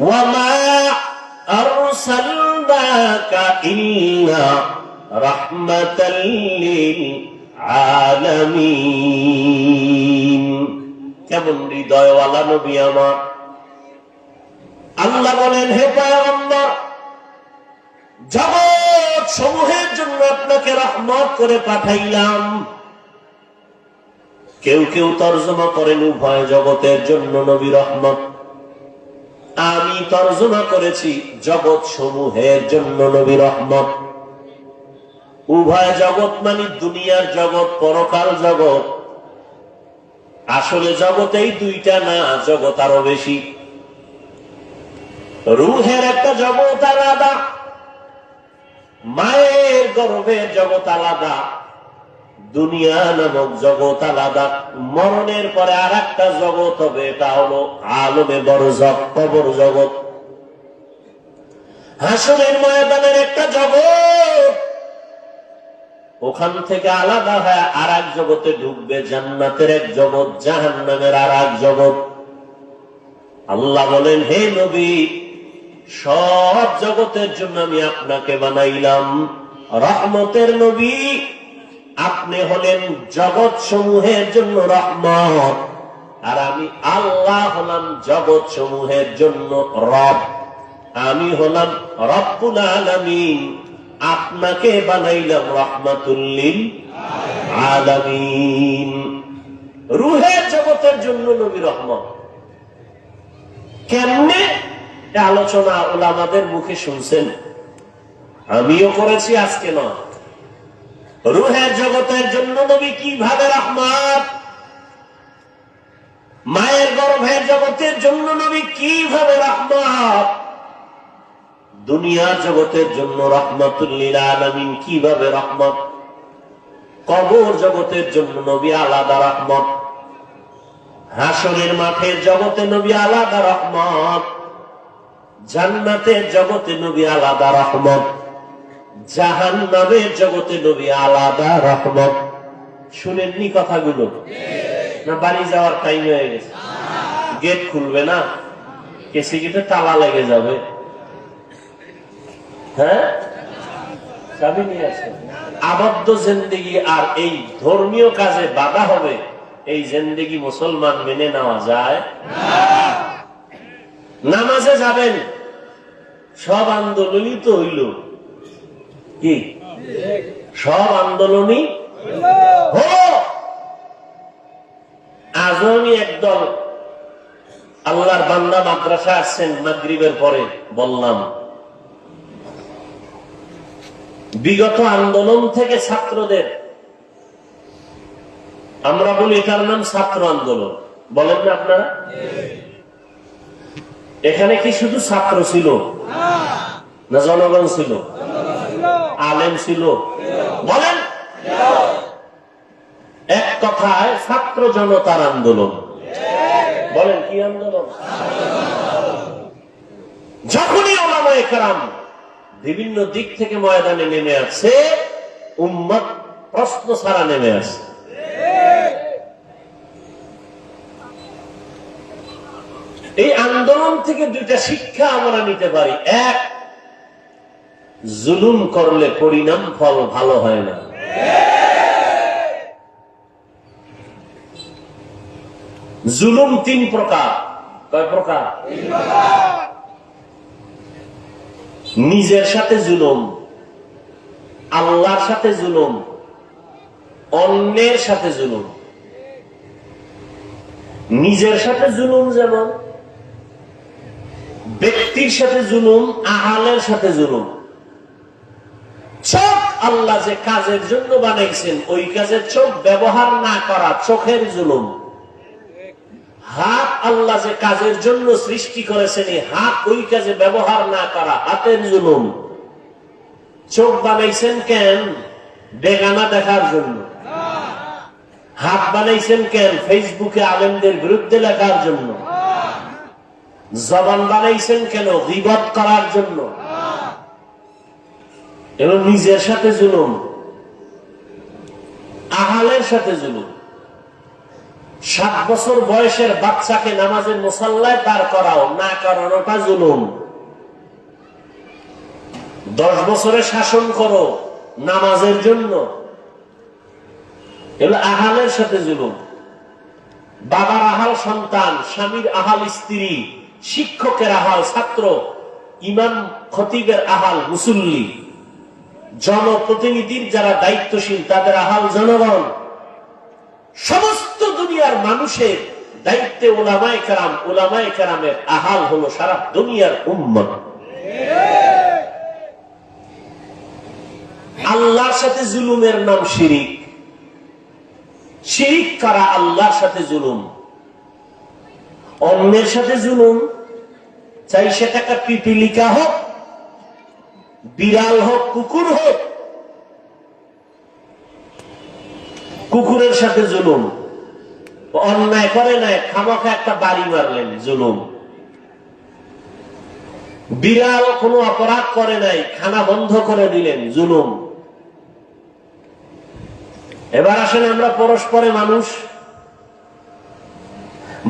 ওয়ামা আরসালনাকা ইল্লা রাহমাতাল লিল আলামিন। কেমন হৃদয়ওয়ালা নবী আমার। আল্লাহ বলেন, হে পয়গম্বর, জগৎ সমূহের জন্য আপনাকে রহমত করে পাঠাইলাম। কেউ কেউ তর্জমা করেন উভয় জগতের জন্য নবী রহমত। আমি তর্জমা করেছি জগৎ সমূহের জন্য নবী রহমত। উভয় জগৎ মানে দুনিয়ার জগৎ, পরকাল জগৎ। আসলে জগতেই দুইটা না, জগৎ আরো বেশি। রুহের একটা জগৎ আলাদা, মায়ের গর্ভের জগৎ আলাদা, দুনিয়া নামক জগৎ আলাদা। মরণের পরে আর একটা জগৎ হবে, এটা হলো আলমে বরজখ, কবর জগৎ। হাসরের ময়দানের একটা জগৎ, ওখান থেকে আলাদা হয় আর এক জগতে ঢুকবে, জান্নাতের এক জগৎ, জাহান্নামের আর এক জগৎ। আল্লাহ বলেন, হে নবী, সব জগতের জন্য আমি আপনাকে বানাইলাম রহমতের নবী। আপনি হলেন জগৎ সমূহের জন্য রহমত, আর আমি আল্লাহ হলাম জগৎ সমূহের জন্য রব। আমি হলাম রব্বুল আলামিন, আপনাকে বানাইলাম রহমাতুল লিল আলামিন। রুহের জগতের জন্য নবী রহমত। কেমনে আলোচনা ওলামাদের মুখে শুনছেন, আমিও করেছি, আজকে নয়। রুহের জগতের জন্য নবী কিভাবে রহমত, মায়ের গর্ভের জগতের জন্য নবী কিভাবে রহমত, দুনিয়ার জগতের জন্য রহমাতুল লিল আলামিন কিভাবে রহমত, কবর জগতের জন্য নবী আলাদা রহমত, হাসরের মাঠের জগতে নবী আলাদা রহমত, জান্নাতের জগতে নবী আলাদা রহমত, জাহান্নামের জগতে নবী আলাদা রহমত। শুনেননি কথাগুলো? না বাড়ি যাওয়ার টাইম হয়ে গেছে? গেট খুলবে না, কেসি গেটে তালা লেগে যাবে। হ্যাঁ, চাবি নিয়ে আসে। আবদ্ধ জিন্দেগি আর এই ধর্মীয় কাজে বাধা হবে, এই জিন্দেগি মুসলমান মেনে নেওয়া যায় না। নামাজে যাবেন, সব আন্দোলনই তো হইল কি? সব আন্দোলনই হলো। আজও আমি একদল আল্লাহর বান্দা মাদ্রাসা আসছেন মাগরিবের পরে, বললাম বিগত আন্দোলন থেকে ছাত্রদের, আমরা বলি এটার নাম ছাত্র আন্দোলন, বলেন না আপনারা? এখানে কি শুধু ছাত্র ছিল না জনগণ ছিল, আলেম ছিল? বলেন। এক কথায় ছাত্র জনতার আন্দোলন। বলেন কি আন্দোলন? যখনই ওলামায়ে কেরাম বিভিন্ন দিক থেকে ময়দানে নেমে আসছে, উম্মত প্রশ্ন ছাড়া নেমে আসছে। এই আন্দোলন থেকে দুইটা শিক্ষা আমরা নিতে পারি। এক, জুলুম করলে পরিণাম ফল ভালো হয় না। জুলুম তিন প্রকার। কয় প্রকার? নিজের সাথে জুলুম, আল্লাহর সাথে জুলুম, অন্যের সাথে জুলুম। নিজের সাথে জুলুম যেমন ব্যক্তির সাথে জুলুম, আহালের সাথে জুলুম। চোখ আল্লাহ যে কাজের জন্য বানাইছেন, ওই কাজের চোখ ব্যবহার না করা, চোখের জুলুম। হাত আল্লাহ যে কাজের জন্য সৃষ্টি করেছেন, এই হাত ওই কাজে ব্যবহার না করা, হাতের জুলুম। চোখ বানাইছেন কেন? বেগানা দেখার জন্য। হাত বানাইছেন কেন? ফেসবুকে আলেমদের বিরুদ্ধে লেখার জন্য। জবান বানাইছেন কেন? গীবত করার জন্য। এবং নিজের সাথে জুলুম, আহালের সাথে জুলুম। 7 বছর বয়সের বাচ্চাকে নামাজের মুসাল্লায় দাঁড় করাও, না করানোটা জুলুম। 10 বছরে শাসন করো নামাজের জন্য, এগুলো আহালের সাথে জুলুম। বাবার আহাল সন্তান, স্বামীর আহাল স্ত্রী, শিক্ষকের আহাল ছাত্র, ইমাম খতিবের আহাল মুসল্লি, জনপ্রতিনিধির যারা দায়িত্বশীল তাদের আহাল জনগণ, সমস্ত দুনিয়ার মানুষের দায়িত্বে উলামায়ে কেরাম, উলামায়ে কেরামের আহাল হলো সারা দুনিয়ার উম্মত। আল্লাহর সাথে জুলুমের নাম শিরিক। শিরিক করা আল্লাহর সাথে জুলুম। অন্যের সাথে জুলুম, চাই সেটা একটা পিপিলিকা হোক, বিড়াল হোক, কুকুর হোক। কুকুরের সাথে জুলুম, অন্যায় করে নাই, খামাখা একটা বাড়ি মারলেন, জুলুম। বিড়াল কোনো অপরাধ করে নাই, খানা বন্ধ করে দিলেন, জুলুম। এবার আসেন আমরা পরস্পরে মানুষ,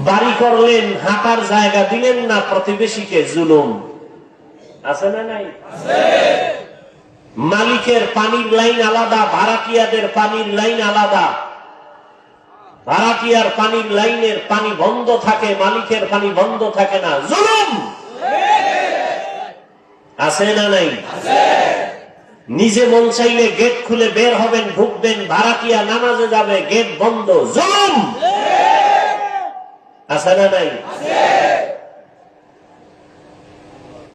বাড়ি করলেন, হাঁটার জায়গা দিলেন না প্রতিবেশীকে, জুলুম। আছে না নাই? মালিকের পানির লাইন আলাদা, ভাড়াটিয়াদের পানির লাইন আলাদা। ভাড়াটিয়ার পানির লাইনের পানি বন্ধ থাকে, মালিকের পানি বন্ধ থাকে না, জুলুম। আছে না নাই? নিজে মন চাইলে গেট খুলে বের হবেন, ঢুকবেন, ভাড়াটিয়া নামাজে যাবে, গেট বন্ধ, জুলুম। আছে না নাই?